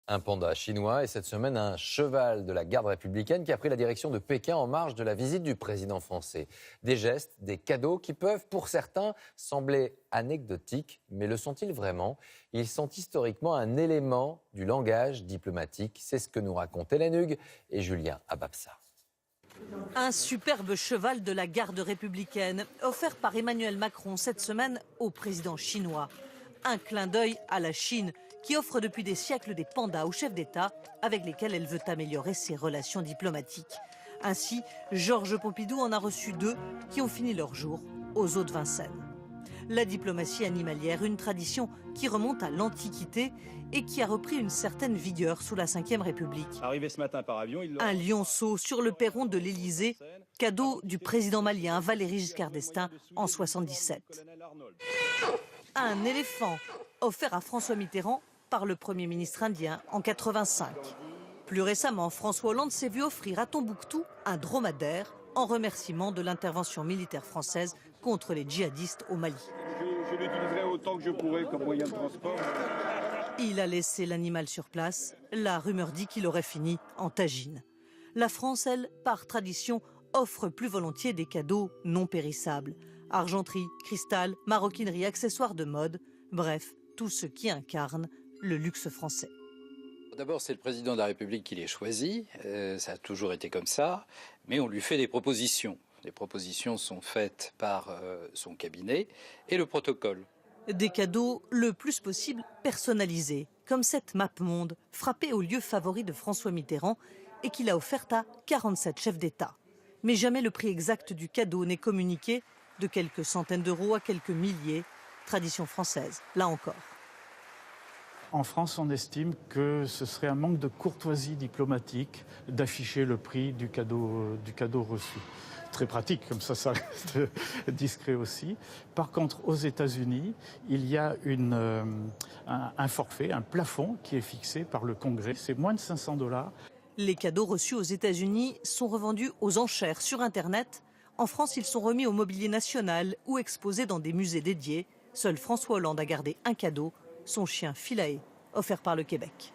Un panda chinois et cette semaine un cheval de la garde républicaine qui a pris la direction de Pékin en marge de la visite du président français. Des gestes, des cadeaux qui peuvent pour certains sembler anecdotiques, mais le sont-ils vraiment? Ils sont historiquement un élément du langage diplomatique. C'est ce que nous racontent Hélène Hugues et Julien Ababsa. Un superbe cheval de la garde républicaine offert par Emmanuel Macron cette semaine au président chinois. Un clin d'œil à la Chine qui offre depuis des siècles des pandas aux chefs d'État avec lesquels elle veut améliorer ses relations diplomatiques. Ainsi, Georges Pompidou en a reçu 2 qui ont fini leur jour aux eaux de Vincennes. La diplomatie animalière, une tradition qui remonte à l'Antiquité et qui a repris une certaine vigueur sous la Ve République. Arrivé ce matin par avion, Un lionceau sur le perron de l'Élysée, cadeau du président malien Valéry Giscard d'Estaing en 1977. Un éléphant offert à François Mitterrand par le Premier ministre indien en 1985. Plus récemment, François Hollande s'est vu offrir à Tombouctou un dromadaire en remerciement de l'intervention militaire française contre les djihadistes au Mali. Je l'utiliserai autant que je pourrai comme moyen de transport. Il a laissé l'animal sur place. La rumeur dit qu'il aurait fini en tagine. La France, elle, par tradition, offre plus volontiers des cadeaux non périssables. Argenterie, cristal, maroquinerie, accessoires de mode, bref, tout ce qui incarne le luxe français. D'abord, c'est le président de la République qui les choisit, ça a toujours été comme ça, mais on lui fait des propositions. Les propositions sont faites par son cabinet et le protocole. Des cadeaux le plus possible personnalisés, comme cette map monde frappée au lieu favori de François Mitterrand et qu'il a offerte à 47 chefs d'État. Mais jamais le prix exact du cadeau n'est communiqué, de quelques centaines d'euros à quelques milliers. Tradition française, là encore. En France, on estime que ce serait un manque de courtoisie diplomatique d'afficher le prix du cadeau reçu. Très pratique, comme ça reste discret aussi. Par contre, aux États-Unis, il y a un forfait, un plafond qui est fixé par le Congrès. C'est moins de $500. Les cadeaux reçus aux États-Unis sont revendus aux enchères sur Internet. En France, ils sont remis au mobilier national ou exposés dans des musées dédiés. Seul François Hollande a gardé un cadeau, son chien Philae, offert par le Québec.